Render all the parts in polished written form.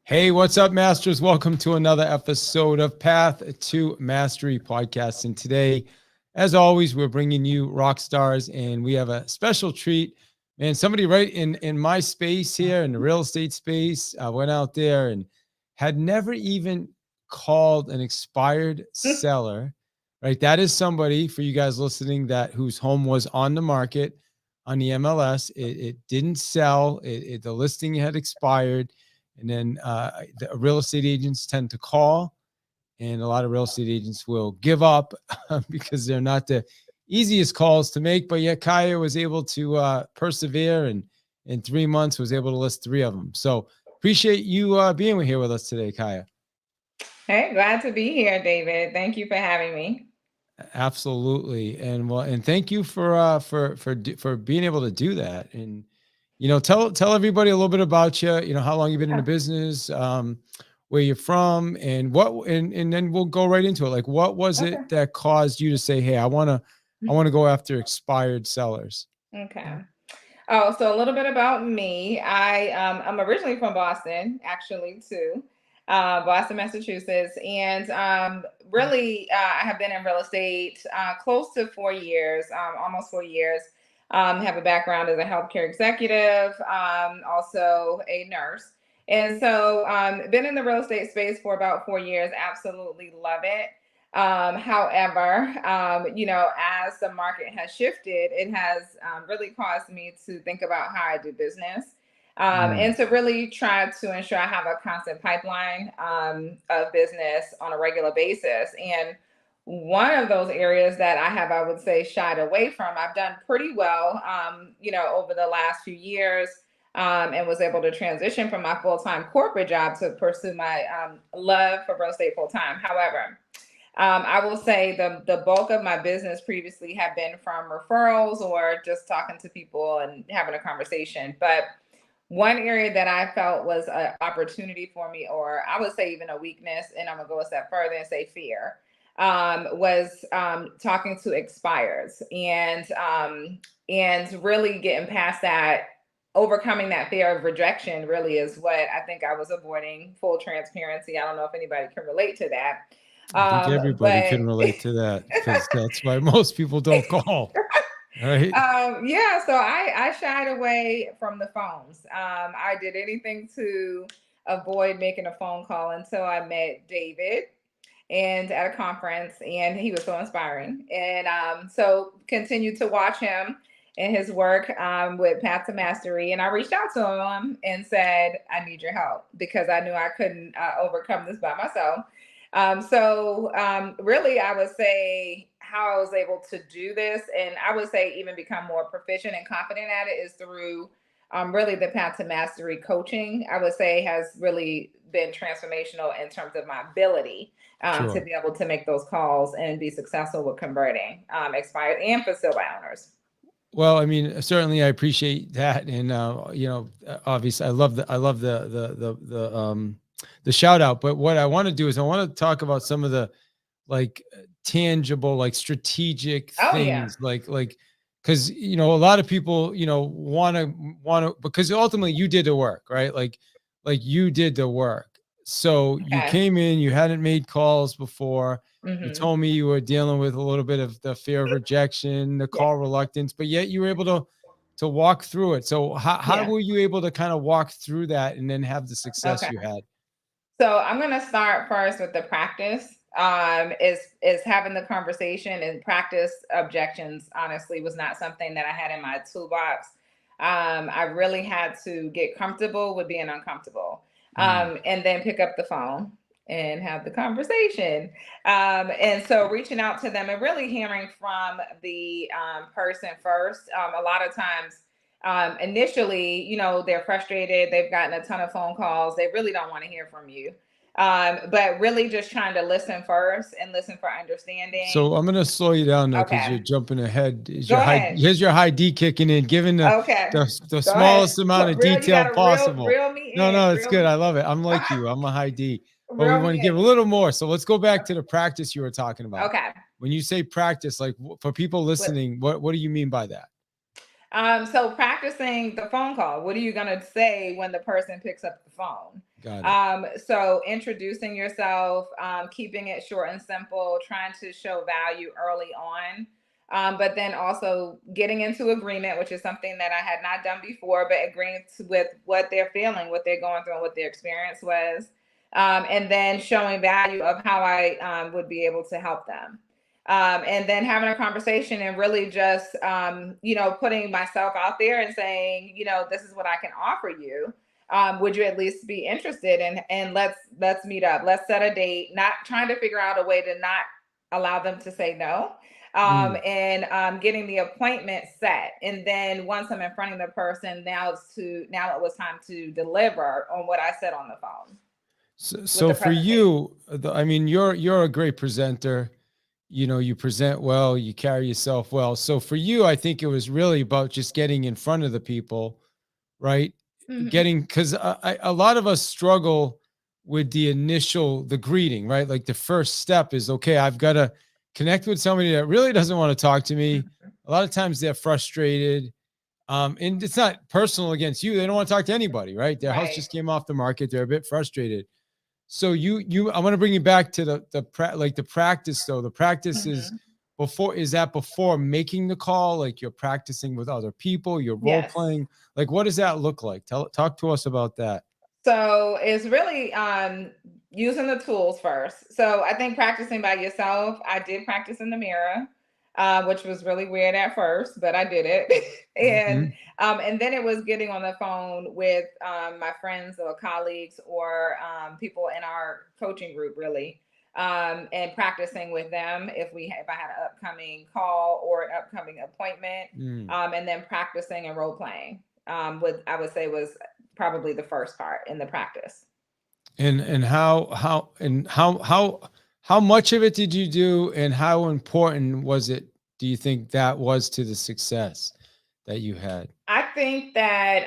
Hey, what's up, Masters? Welcome to another episode of Path to Mastery podcast. And today, as always, we're bringing you rock stars, and we have a special treat. Man, somebody right in my space here, in the real estate space, went out there and had never even called an expired seller. Right, that is somebody for you guys listening that whose home was on the market on the MLS. It didn't sell. The listing had expired. And then the real estate agents tend to call, and a lot of real estate agents will give up because they're not the easiest calls to make. But yet Kaiya was able to persevere, and in 3 months was able to list 3 of them. So appreciate you being here with us today, Kaiya. Hey, glad to be here, David. Thank you for having me. Absolutely, and thank you for being able to do that. And tell everybody a little bit about you. How long you've been in the business, where you're from, and and then we'll go right into it. Like, what was it that caused you to say, "Hey, I want to go after expired sellers"? Okay. Oh, so a little bit about me. I'm originally from Boston, actually, too. Boston, Massachusetts, and really, I have been in real estate close to 4 years, almost 4 years. Have a background as a healthcare executive, also a nurse, and so been in the real estate space for about 4 years. Absolutely love it. However, as the market has shifted, it has really caused me to think about how I do business. And to really try to ensure I have a constant pipeline of business on a regular basis. And one of those areas that I would say, shied away from, I've done pretty well, over the last few years, and was able to transition from my full-time corporate job to pursue my love for real estate full-time. However, I will say the bulk of my business previously had been from referrals or just talking to people and having a conversation. But one area that I felt was an opportunity for me, or I would say even a weakness, and I'm gonna go a step further and say fear, was talking to expires, and really getting past that, overcoming that fear of rejection. Really is what I think I was avoiding. Full transparency. I don't know if anybody can relate to that. I think everybody can relate to that, because that's why most people don't call. Right. Yeah, so I shied away from the phones. I did anything to avoid making a phone call until I met David and at a conference, and he was so inspiring. And so continued to watch him and his work with Path to Mastery. And I reached out to him and said, I need your help, because I knew I couldn't overcome this by myself. Really, I would say how I was able to do this, and I would say even become more proficient and confident at it, is through really the Path to Mastery coaching. I would say has really been transformational in terms of my ability to be able to make those calls and be successful with converting expired and for sale by owners. Well, I mean, certainly I appreciate that. And, obviously I love the shout out, but what I want to do is I want to talk about some of the like tangible, like strategic things, because, a lot of people, want to, because ultimately you did the work, right? Like you did the work. So you came in, you hadn't made calls before. You told me you were dealing with a little bit of the fear of rejection, the call reluctance, but yet you were able to walk through it. So how were you able to kind of walk through that and then have the success you had? So I'm going to start first with the practice. Is having the conversation, and practice objections, honestly, was not something that I had in my toolbox. I really had to get comfortable with being uncomfortable, and then pick up the phone and have the conversation. And so reaching out to them and really hearing from the person first. A lot of times, initially, they're frustrated. They've gotten a ton of phone calls. They really don't want to hear from you. But really just trying to listen first and listen for understanding. So I'm going to slow you down now, because you're jumping ahead. Here's your high D kicking in, giving the smallest amount of detail possible. No, it's good. I love it. I'm like you. I'm a high D. But we want to give a little more. So let's go back to the practice you were talking about. Okay. When you say practice, like for people listening, what do you mean by that? So practicing the phone call. What are you going to say when the person picks up the phone? Got it. So introducing yourself, keeping it short and simple, trying to show value early on. But then also getting into agreement, which is something that I had not done before, but agreeing with what they're feeling, what they're going through, and what their experience was. And then showing value of how I would be able to help them. And then having a conversation and really just, putting myself out there and saying, this is what I can offer you. Would you at least be interested? And let's meet up. Let's set a date. Not trying to figure out a way to not allow them to say no. And getting the appointment set. And then once I'm in front of the person, now it was time to deliver on what I said on the phone. So for you, I mean, you're a great presenter. You present well, you carry yourself well. So for you, I think it was really about just getting in front of the people, right? Mm-hmm. Because a lot of us struggle with the greeting, right? Like the first step is, okay, I've got to connect with somebody that really doesn't want to talk to me. Mm-hmm. A lot of times they're frustrated. And it's not personal against you. They don't want to talk to anybody, right? Their house Right. just came off the market. They're a bit frustrated. So I want to bring you back to the practice though. The practice Mm-hmm. is that before making the call, like you're practicing with other people, you're role Yes. playing. Like, what does that look like? Talk to us about that. So it's really using the tools first. So I think practicing by yourself, I did practice in the mirror, which was really weird at first, but I did it. Mm-hmm. And then it was getting on the phone with my friends or colleagues or people in our coaching group, really, and practicing with them if I had an upcoming call or an upcoming appointment, and then practicing and role playing. What I would say was probably the first part in the practice. And how much of it did you do, and how important was it? Do you think that was to the success that you had? I think that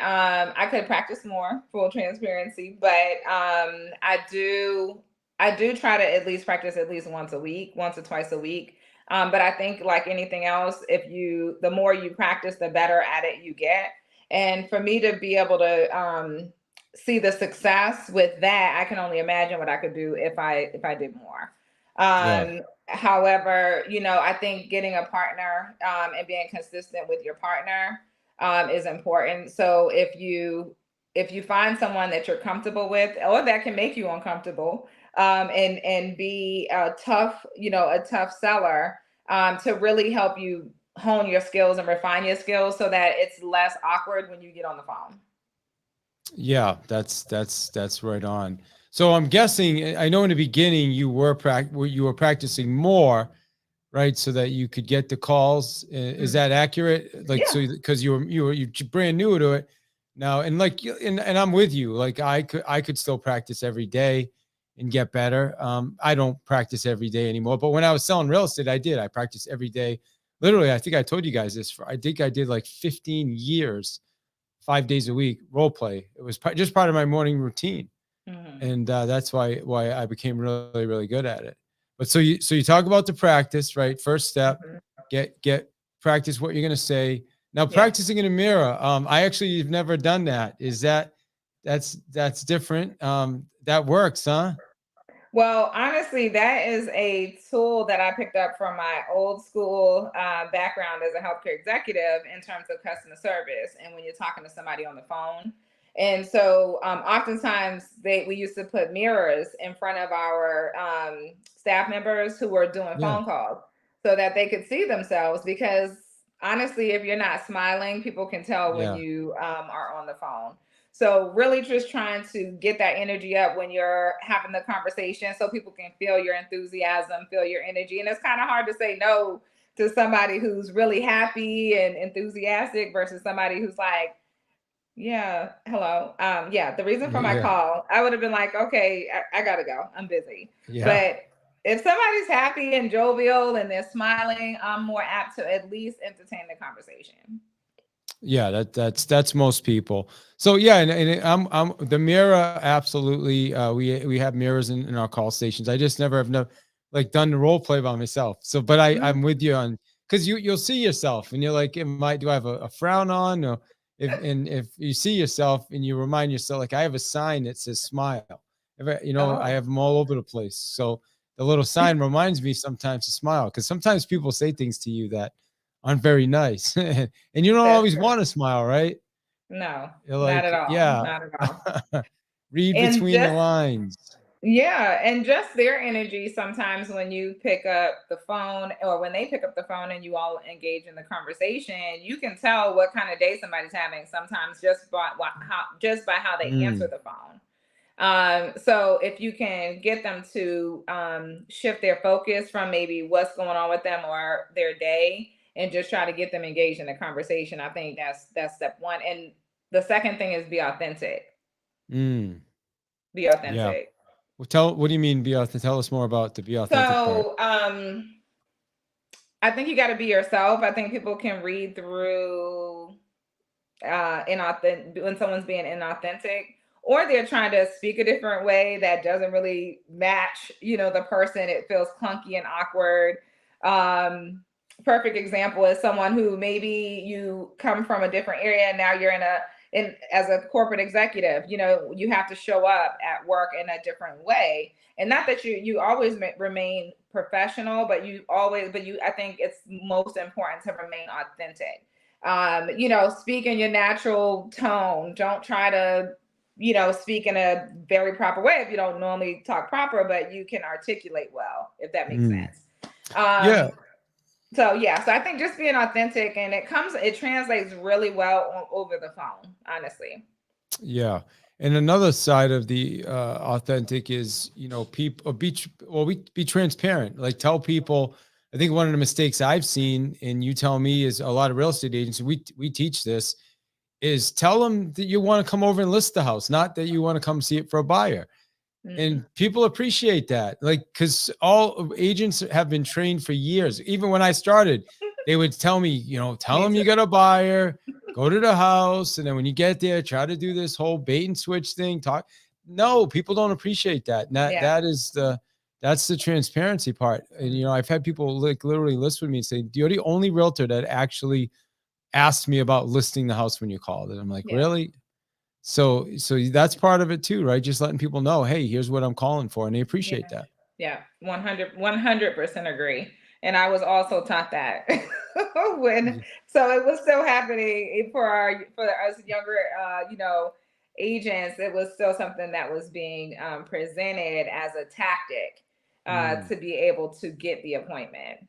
I could practice more, full transparency, but I do try to at least practice at least once a week, once or twice a week. But I think like anything else, the more you practice, the better at it you get. And for me to be able to see the success with that, I can only imagine what I could do if I did more. Yeah. However, I think getting a partner and being consistent with your partner is important. So if you find someone that you're comfortable with, or that can make you uncomfortable, and be a tough seller, to really help you hone your skills and refine your skills so that it's less awkward when you get on the phone. Yeah, that's right on. So I'm guessing, I know in the beginning you were practicing more, right? So that you could get the calls. Is Mhm. that accurate? Like, Yeah. so because you're brand new to it now, and like, and I'm with you. Like I could still practice every day and get better. I don't practice every day anymore, but when I was selling real estate, I did. I practiced every day. Literally, I think I told you guys this. I think I did like 15 years, 5 days a week role play. It was just part of my morning routine, Mhm. and that's why I became really really good at it. But so you talk about the practice, right? First step, Mhm. get practice what you're gonna say. Now Yeah. practicing in a mirror. I actually have never done that. That's different? That works, huh? Well, honestly, that is a tool that I picked up from my old school background as a healthcare executive in terms of customer service. And when you're talking to somebody on the phone, and so oftentimes we used to put mirrors in front of our staff members who were doing Yeah, phone calls so that they could see themselves. Because honestly, if you're not smiling, people can tell when yeah, you are on the phone. So really just trying to get that energy up when you're having the conversation so people can feel your enthusiasm, feel your energy. And it's kind of hard to say no to somebody who's really happy and enthusiastic versus somebody who's like, yeah, hello. Yeah, the reason for my yeah, call, I would have been like, okay, I gotta go. I'm busy. yeah. But if somebody's happy and jovial and they're smiling, I'm more apt to at least entertain the conversation. Yeah, that's most people. So yeah, and I'm the mirror absolutely. We have mirrors in our call stations. I just never have like done the role play by myself. So, but I'm Mhm. with you on, because you'll see yourself and you're like, do I have a frown on, or if you see yourself and you remind yourself, like I have a sign that says smile. I Oh, have them all over the place. So the little sign reminds me sometimes to smile, because sometimes people say things to you that aren't very nice, and you don't that's always true. want to smile, right? No, You're not at like, all. yeah, Not at all. read And between the just lines. Yeah, and just their energy sometimes when you pick up the phone or when they pick up the phone and you all engage in the conversation, you can tell what kind of day somebody's having sometimes just by how they answer Mm, the phone. So if you can get them to shift their focus from maybe what's going on with them or their day and just try to get them engaged in the conversation, I think that's step one. And the second thing is be authentic. mm, Be yeah. authentic. Well, what do you mean be authentic? Tell us more about the be authentic part. So I think you got to be yourself. I think people can read through inauthentic when someone's being inauthentic, or they're trying to speak a different way that doesn't really match, the person. It feels clunky and awkward. Um, Perfect example is someone who maybe you come from a different area and now you're in as a corporate executive. You have to show up at work in a different way, and not that you always remain professional, but I think it's most important to remain authentic. Speak in your natural tone. Don't try to, speak in a very proper way if you don't normally talk proper, but you can articulate well, if that makes Mm, sense. yeah. So yeah, so I think just being authentic, and it translates really well over the phone, honestly. Yeah. And another side of the authentic is, people be transparent. Like tell people. I think one of the mistakes I've seen, and you tell me, is a lot of real estate agents. We teach this, is tell them that you want to come over and list the house, not that you want to come see it for a buyer. Mm. And people appreciate that, like, because all agents have been trained for years. Even when I started, they would tell me, tell Me them too. you got a buyer, go to the house, and then when you get there, try to do this whole bait and switch thing. Talk. No, people don't appreciate that. And that Yeah. that is that's the transparency part. And I've had people like literally list with me and say, you're the only realtor that actually asked me about listing the house when you called. And I'm like, Yeah. really? So that's part of it too, right? Just letting people know, hey, here's what I'm calling for, and they appreciate Yeah. that. Yeah. 100% agree. And I was also taught that when, Ye- so it was still happening for us younger, agents. It was still something that was being presented as a tactic Mm. to be able to get the appointment.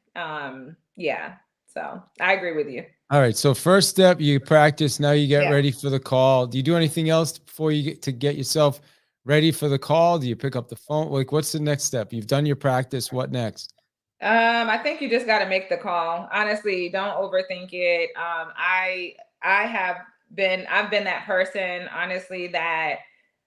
Yeah. So I agree with you. All right. So first step, you practice. Now you get Yeah. ready for the call. Do you do anything else before you get yourself ready for the call? Do you pick up the phone? Like, what's the next step? You've done your practice. What next? I think you just got to make the call. Honestly, don't overthink it. I've been that person, honestly, that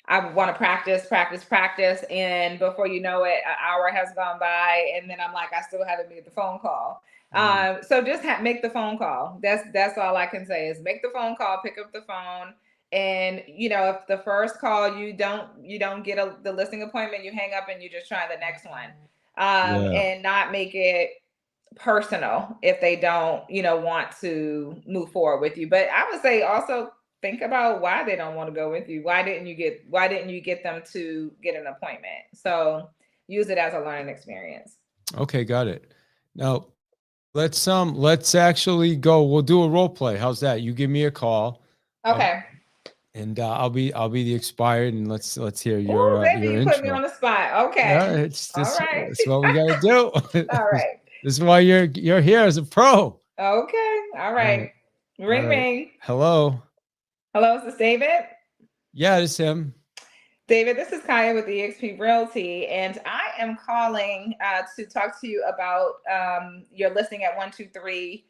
I want to practice, practice, practice, and before you know it, an hour has gone by, and then I'm like, I still haven't made the phone call. Mm. So just make the phone call. That's all I can say is make the phone call, pick up the phone, and if the first call you don't get the listing appointment, you hang up and you just try the next one, Yeah. and not make it personal if they don't, want to move forward with you. But I would say also think about why they don't want to go with you. Why didn't you get them to get an appointment? So use it as a learning experience. Okay, got it. Now let's actually go. We'll do a role play. How's that? You give me a call. I'll, Okay. and I'll be the expired, and let's hear Oh, baby, your you put me on intro. the spot. Yeah, Okay. it's All this. right. That's what we got to do. All right. This is why you're here as a pro. Okay. All All right. right. All Ring right. ring. Hello. Hello, is this David? Yeah, it's him. David, this is Kaya with eXp Realty, and I am calling to talk to you about your listing at 123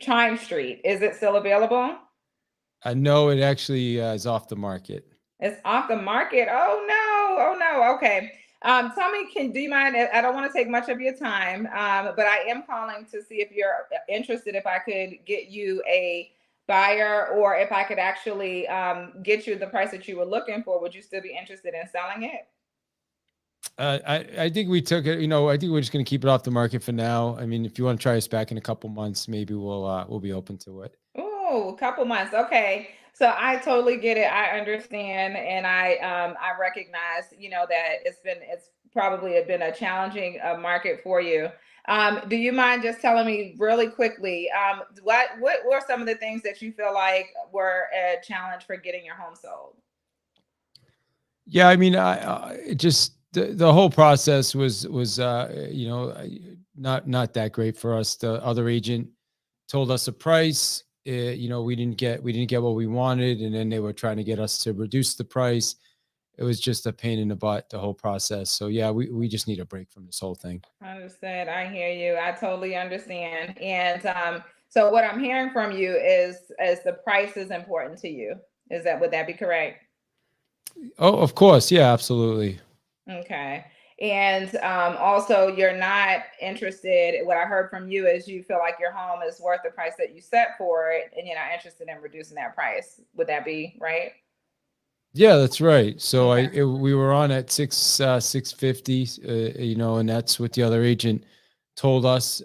Chime Street. Is it still available? I know it actually is off the market. It's off the market. Oh no! Oh no! Okay. Tell me, do you mind? I don't want to take much of your time, but I am calling to see if you're interested. If I could get you a buyer, or if I could actually get you the price that you were looking for, would you still be interested in selling it? I think we took it. I think we're just going to keep it off the market for now. I mean, if you want to try us back in a couple months, maybe we'll be open to it. Oh, Oh, a couple months. Okay. So I totally get it. I understand, and I recognize, that it's probably been a challenging market for you. Do you mind just telling me really quickly, what were some of the things that you feel like were a challenge for getting your home sold? Yeah, I mean, it just the whole process was not that great for us. The other agent told us a price. We didn't get what we wanted, and then they were trying to get us to reduce the price. It was just a pain in the butt, the whole process. So yeah, we just need a break from this whole thing. Understood. I hear you. I totally understand. And so what I'm hearing from you is the price is important to you. Would that be correct? Oh, of course, yeah, absolutely. Okay. And also, you're not interested. What I heard from you is you feel like your home is worth the price that you set for it, and you're not interested in reducing that price. Would that be right? Yeah, that's right. So Okay. we were on at 650, and that's what the other agent told us.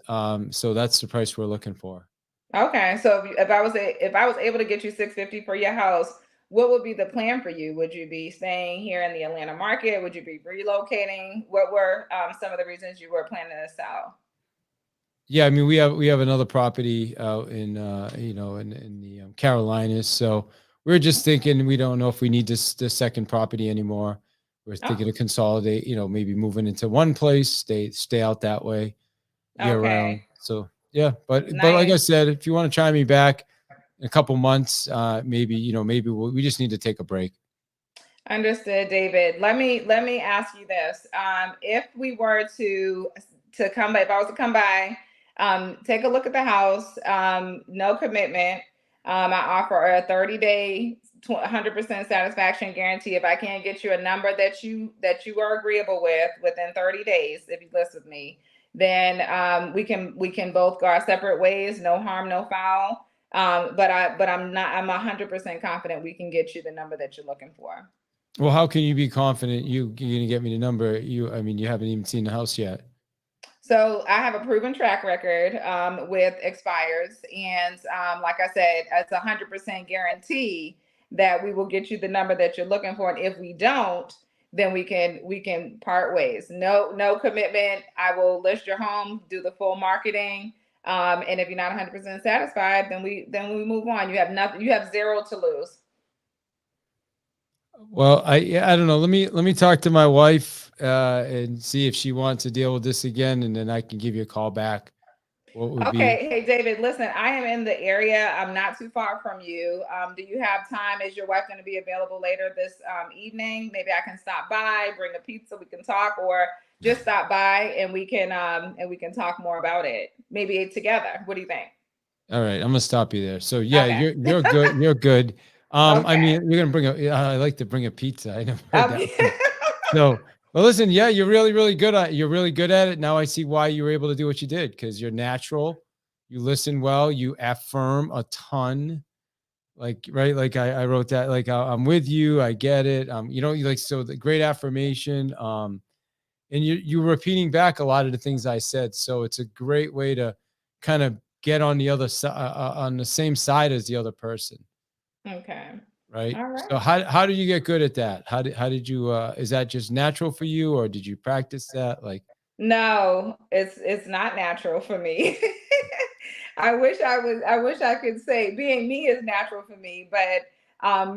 So that's the price we're looking for. Okay. So if I was able to get you 650 for your house, what would be the plan for you? Would you be staying here in the Atlanta market? Would you be relocating? What were some of the reasons you were planning to sell? Yeah, I mean we have another property out in the Carolinas. So we're just thinking we don't know if we need this second property anymore. We're thinking Oh, to consolidate, maybe moving into one place, stay out that way year round. okay. So yeah, but like I Nice. said, if you want to try me back in a couple months, maybe we just need to take a break. Understood, David. Let me ask you this. If we were to come by, if I was to come by, take a look at the house, no commitment. I offer a 30-day, 100% satisfaction guarantee. If I can't get you a number that you are agreeable with within 30 days, if you list with me, then we can both go our separate ways. No harm, no foul. I'm 100% confident we can get you the number that you're looking for. Well, how can you be confident you're gonna get me the number? I mean, you haven't even seen the house yet. So I have a proven track record with expires, and like I said, it's 100% guarantee that we will get you the number that you're looking for. And if we don't, then we can part ways. No commitment. I will list your home, do the full marketing, and if you're not 100% satisfied, then we move on. You have nothing. You have zero to lose. Well, I don't know. Let me talk to my wife and see if she wants to deal with this again, and then I can give you a call back. What would be? Okay, hey David, listen, I am in the area. I'm not too far from you. Do you have time? Is your wife going to be available later this evening? Maybe I can stop by, bring a pizza, we can talk, or just stop by and we can talk more about it. Maybe together. What do you think? All right, I'm gonna stop you there. So yeah, Okay. you're good. You're good. I Okay. mean, you're gonna bring a. Yeah, I like to bring a pizza. I never heard that Okay. one. So, well, listen, yeah, you're really good at it. Now I see why you were able to do what you did because you're natural. You listen well. You affirm a ton. Like right, like I wrote that. Like I'm with you. I get it. You like so the great affirmation. And you're repeating back a lot of the things I said. So it's a great way to kind of get on the other side, on the same side as the other person, Okay. right? All So right. how did you get good at that? How did you? Is that just natural for you, or did you practice that? Like, No, it's not natural for me. I wish I could say being me is natural for me, but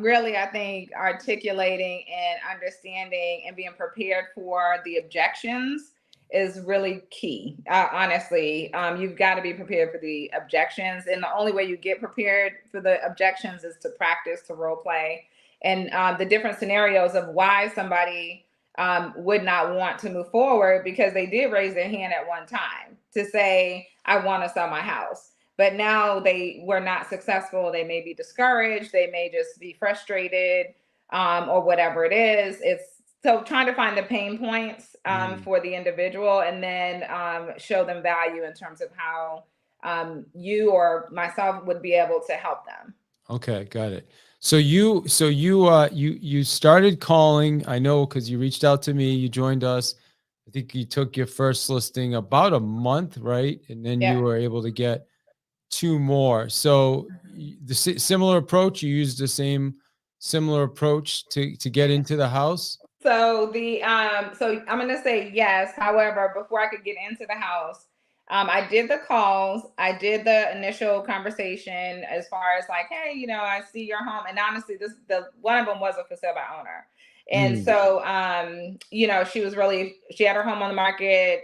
really I think articulating and understanding and being prepared for the objections is really key. Honestly, you've got to be prepared for the objections, and the only way you get prepared for the objections is to practice, to role play, and the different scenarios of why somebody would not want to move forward because they did raise their hand at one time to say, I want to sell my house. But now they were not successful. They may be discouraged. They may just be frustrated or whatever it is. It's so trying to find the pain points mm, for the individual and then show them value in terms of how you or myself would be able to help them. okay, got it. So you started calling. I know because you reached out to me. You joined us. I think you took your first listing about a month, right? And then you Yep. were able to get two more. So the similar approach, you used the same similar approach to get into the house. So so I'm gonna say yes. However, before I could get into the house, I did the calls, I did the initial conversation as far as like, hey, I see your home, and honestly, the one of them was a for sale by owner, and Mm. so she had her home on the market.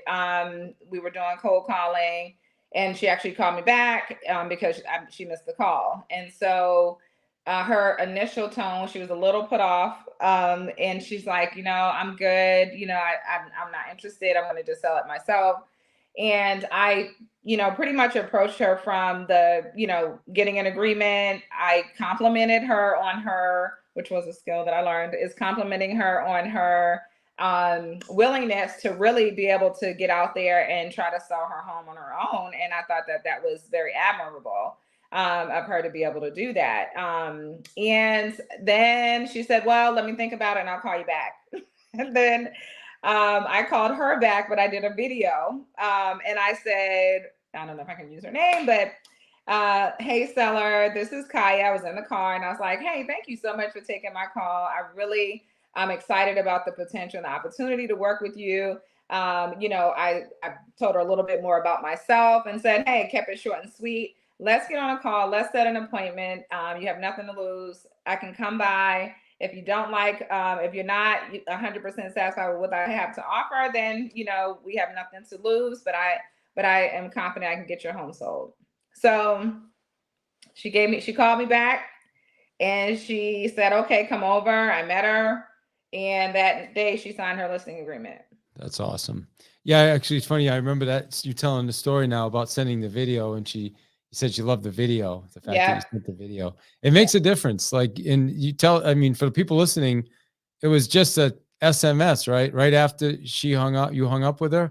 We were doing cold calling, and she actually called me back because she missed the call, and so her initial tone, she was a little put off. And she's like, I'm good. I'm not interested. I'm going to just sell it myself. And I, pretty much approached her from the, getting an agreement. I complimented her on her, which was a skill that I learned, is complimenting her on her willingness to really be able to get out there and try to sell her home on her own. And I thought that was very admirable of her to be able to do that. And then she said, well, let me think about it and I'll call you back. And then I called her back, but I did a video. And I said, I don't know if I can use her name, but hey, seller, this is Kaiya. I was in the car and I was like, hey, thank you so much for taking my call. I'm excited about the potential and the opportunity to work with you. I told her a little bit more about myself and said, hey, kept it short and sweet. Let's get on a call. Let's set an appointment. You have nothing to lose. I can come by. If you don't like, if you're not 100% satisfied with what I have to offer, then, we have nothing to lose, but I am confident I can get your home sold. So she called me back and she said, okay, come over. I met her. And that day she signed her listing agreement. That's awesome. Yeah, actually, it's funny. I remember that you telling the story now about sending the video, and you said she loved the video. The fact that you sent the video, it makes a difference. Like, I mean, for the people listening, it was just a SMS, right? Right after she hung up, you hung up with her.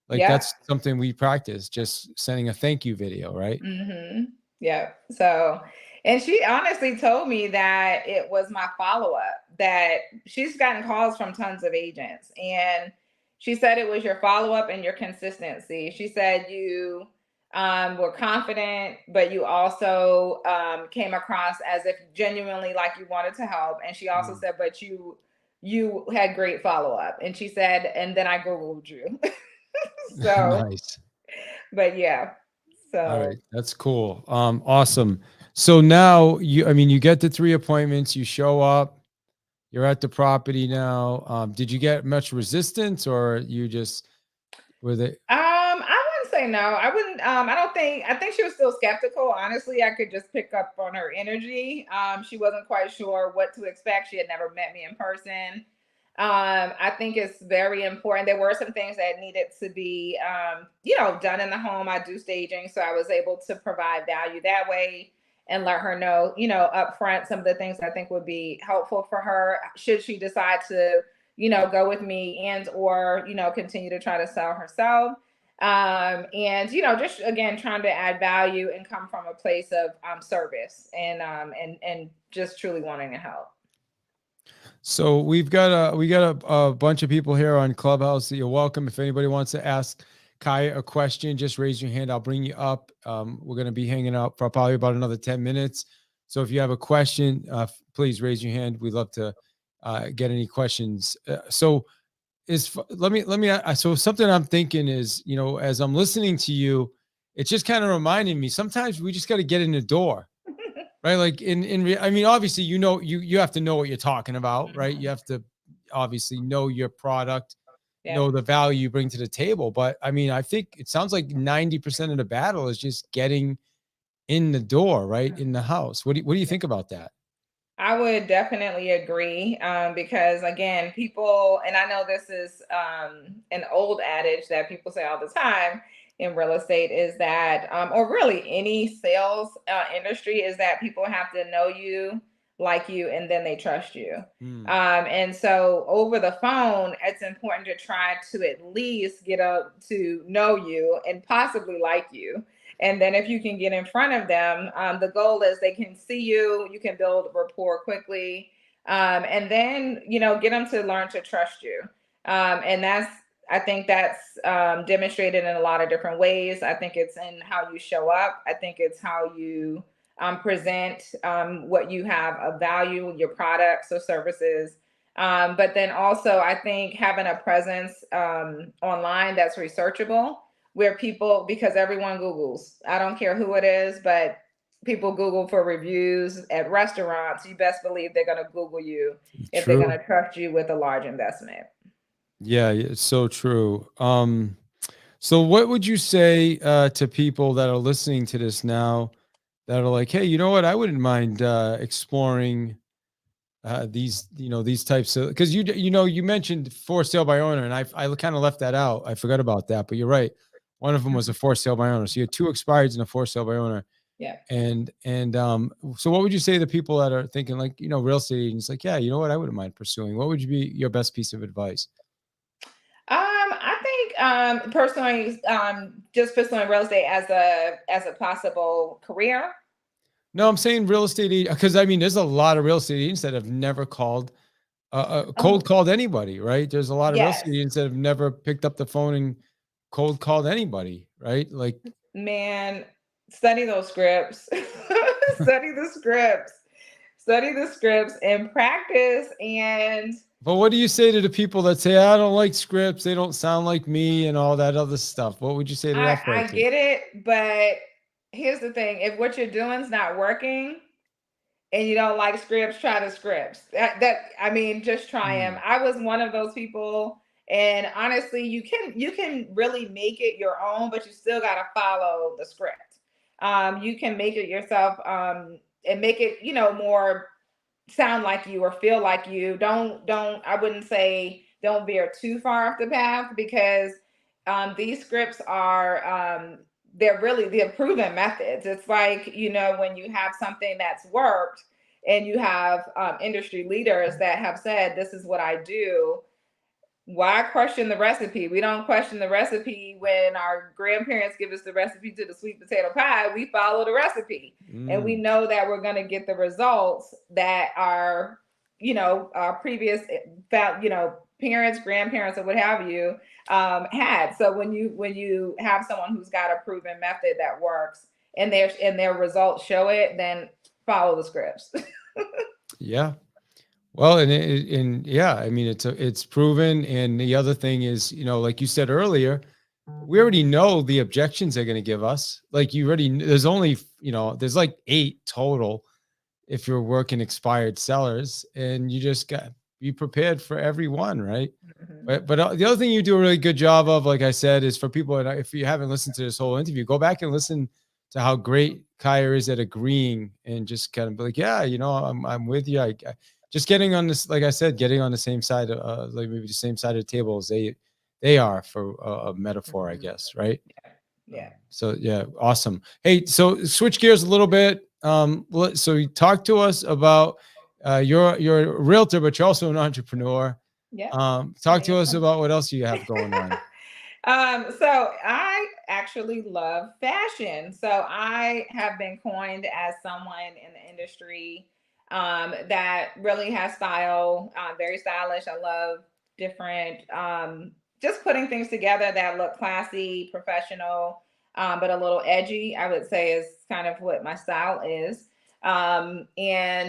Like, that's something we practice, just sending a thank you video, right? Mm-hmm. Yeah. So, and she honestly told me that it was my follow-up, that she's gotten calls from tons of agents. And she said it was your follow-up and your consistency. She said you were confident, but you also came across as if genuinely like you wanted to help. And she also said, but you had great follow-up. And she said, and then I Googled you. So nice. But yeah. So all right, that's cool. Awesome. So now you get the 3 appointments, you show up, you're at the property now. Did you get much resistance, or you just were they? I wouldn't say no. I wouldn't. I think she was still skeptical. Honestly, I could just pick up on her energy. She wasn't quite sure what to expect. She had never met me in person. I think it's very important. There were some things that needed to be, done in the home. I do staging, so I was able to provide value that way and let her know, up front some of the things I think would be helpful for her should she decide to, go with me or continue to try to sell herself. And just again trying to add value and come from a place of service and just truly wanting to help. So we got a bunch of people here on Clubhouse. You're welcome. If anybody wants to ask Kaiya a question, just raise your hand. I'll bring you up. We're going to be hanging out for probably about another 10 minutes. So if you have a question, please raise your hand. We'd love to get any questions. So something I'm thinking is, as I'm listening to you, it's just kind of reminding me, sometimes we just got to get in the door. Right. Like I mean, obviously, you have to know what you're talking about, right? You have to obviously know your product, know the value you bring to the table. But I mean, I think it sounds like 90% of the battle is just getting in the door, right? In the house. What do you think about that? I would definitely agree because again, people, and I know this is an old adage that people say all the time in real estate is that, or really any sales industry, is that people have to know you, like you, and then they trust you. And so over the phone, it's important to try to at least get up to know you and possibly like you. And then if you can get in front of them, the goal is they can see you, you can build rapport quickly, and then, get them to learn to trust you. And that's I think that's demonstrated in a lot of different ways. I think it's in how you show up. I think it's how you present what you have of value, your products or services. But then also, I think having a presence online that's researchable, where people, because everyone Googles, I don't care who it is, but people Google for reviews at restaurants. You best believe they're going to Google you if they're going True. to trust you with a large investment. Yeah, it's so true. So what would you say to people that are listening to this now that are like, hey, you know what? I wouldn't mind exploring these, these types of, because you mentioned for sale by owner, and I kind of left that out. I forgot about that, but you're right. One of them was a for sale by owner. So you had two expireds and a for sale by owner. Yeah. And so what would you say to people that are thinking like, real estate agents, like, yeah, you know what? I wouldn't mind pursuing. What would you be your best piece of advice? I think personally, just pursuing real estate as a possible career. No, I'm saying real estate because I mean, there's a lot of real estate agents that have never cold Oh, called anybody, right? There's a lot of real yes, estate agents that have never picked up the phone and cold called anybody, right? Like, man, study those scripts, study the scripts, study the scripts, and practice. And but what do you say to the people that say, I don't like scripts, they don't sound like me, and all that other stuff? What would you say to I that I person? get it, but here's the thing: if what you're doing is not working, and you don't like scripts, try the scripts. I mean, just try them. Mm, I was one of those people, and honestly, you can really make it your own, but you still got to follow the script. You can make it yourself, and make it more sound like you or feel like you. Don't I wouldn't say don't veer too far off the path, because these scripts are they're really the proven methods. It's like, when you have something that's worked and you have industry leaders that have said, this is what I do. Why question the recipe? We don't question the recipe. When our grandparents give us the recipe to the sweet potato pie, we follow the recipe, and we mm. know that we're going to get the results that our previous parents, grandparents, or what have you had. So when you have someone who's got a proven method that works, and their results show it, then follow the scripts. Yeah. Well, and yeah, I mean, it's proven. And the other thing is, like you said earlier, we already know the objections they're going to give us. Like there's only, there's like 8 total if you're working expired sellers, and you just got be prepared for every one, right? Mhm. But the other thing you do a really good job of, like I said, is for people, and if you haven't listened to this whole interview, go back and listen to how great Kaiya is at agreeing and just kind of be like, yeah, I'm with you. Just getting on this, like I said, getting on the same side, like maybe the same side of the table as they are, for a metaphor, I Mhm. guess, right? Yeah. So yeah, awesome. Hey, so switch gears a little bit. So you talk to us about you're a realtor, but you're also an entrepreneur. Yeah. Talk to us Yeah. about what else you have going on. So I actually love fashion. So I have been coined as someone in the industry that really has style, very stylish. I love different, just putting things together that look classy, professional, but a little edgy, I would say, is kind of what my style is. And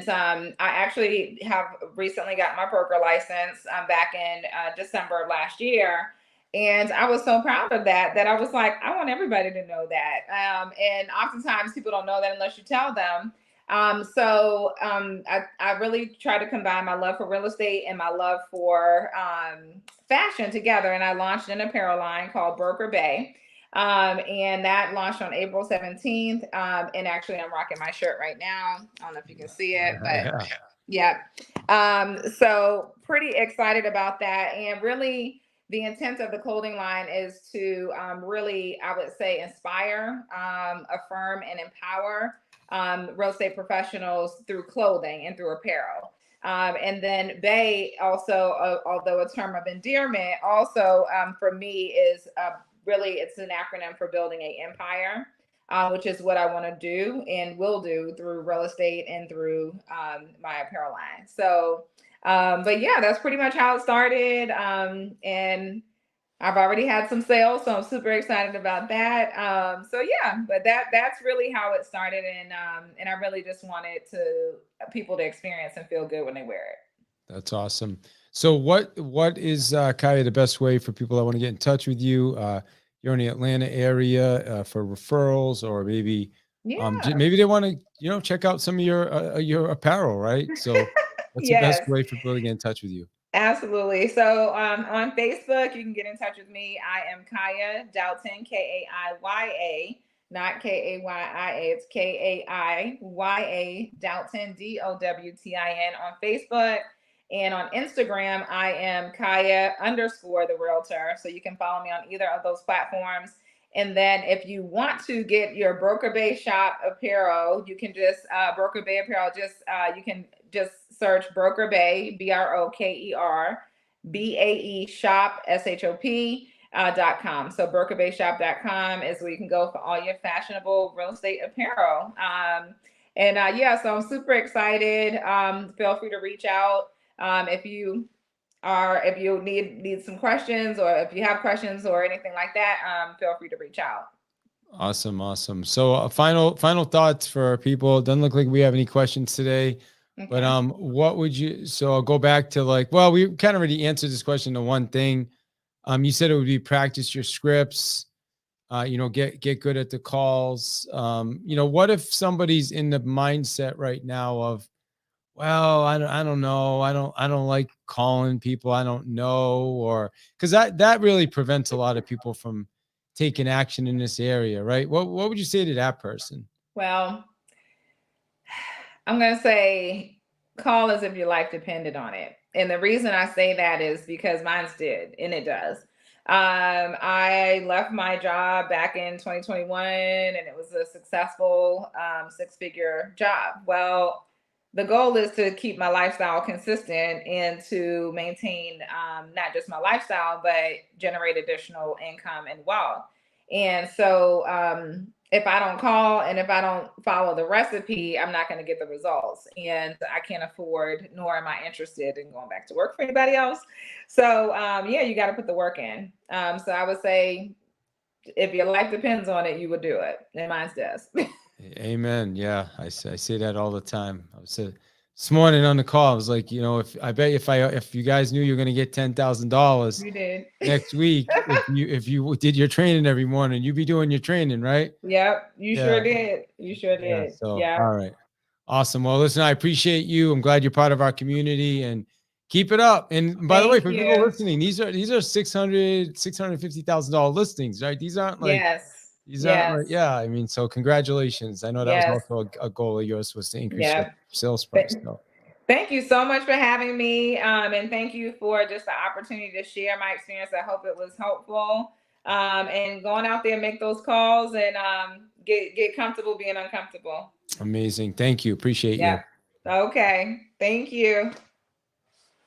I actually have recently got my broker license back in December of last year. And I was so proud of that I was like, I want everybody to know that. And oftentimes people don't know that unless you tell them. I really try to combine my love for real estate and my love for fashion together. And I launched an apparel line called Broker Bay. And that launched on April 17th. And actually, I'm rocking my shirt right now. I don't know if you can see it, but Yeah. yeah. So pretty excited about that. And really, the intent of the clothing line is to really, I would say, inspire, affirm, and empower real estate professionals through clothing and through apparel. And then Bay also, although a term of endearment, also for me is really, it's an acronym for building a empire, which is what I want to do and will do through real estate and through my apparel line. So, but yeah, that's pretty much how it started. And I've already had some sales, so I'm super excited about that. So yeah, but that's really how it started, and I really just wanted to people to experience and feel good when they wear it. That's awesome. So what is Kaiya, the best way for people that want to get in touch with you? You're in the Atlanta area for referrals, or maybe Yeah. maybe they want to check out some of your apparel, right? So what's the best Yes. way for people to get in touch with you? Absolutely. So on Facebook, you can get in touch with me. I am Kaiya Dowtin, Kaiya, not Kayia. It's Kaiya Dowtin, Dowtin on Facebook. And on Instagram, I am Kaiya _ the realtor. So you can follow me on either of those platforms. And then if you want to get your Broker Bay shop apparel, you can just Broker Bay apparel. You can just search Broker Bay BrokerBae shop shop.com. So brokerbayshop.com is where you can go for all your fashionable real estate apparel. Yeah, so I'm super excited. Feel free to reach out if you need some questions, or if you have questions or anything like that. Feel free to reach out. Awesome. So final thoughts for people. Doesn't look like we have any questions today. Okay. But what would you? So I'll go back to well, we kind of already answered this question to one thing. You said it would be practice your scripts. Get good at the calls. What if somebody's in the mindset right now of, well, I don't know, I don't like calling people I don't know, or because that really prevents a lot of people from taking action in this area, right? What would you say to that person? Well, I'm going to say call as if your life depended on it. And the reason I say that is because mine's did, and it does. I left my job back in 2021, and it was a successful 6-figure job. Well, the goal is to keep my lifestyle consistent and to maintain not just my lifestyle, but generate additional income and wealth. And so if I don't call and if I don't follow the recipe, I'm not going to get the results. And I can't afford, nor am I interested in going back to work for anybody else. So yeah, you got to put the work in. So I would say if your life depends on it, you would do it. And mine does. Amen. Yeah, I say that all the time. I was this morning on the call, I was like, if you guys knew you're going to get $10,000 You did. next week, if you did your training every morning, you'd be doing your training, right? Yep, you sure did. You sure did. So yeah. all right, awesome. Well, listen, I appreciate you. I'm glad you're part of our community, and keep it up. And by the way, for people listening, these are $650,000 listings, right? These aren't like these aren't like, yeah. I mean, so congratulations. I know that was also a goal of yours, was to increase your sales price. So. Thank you so much for having me. And thank you for just the opportunity to share my experience. I hope it was helpful. And going out there and make those calls and get comfortable being uncomfortable. Amazing. Thank you. Appreciate you. Okay. Thank you.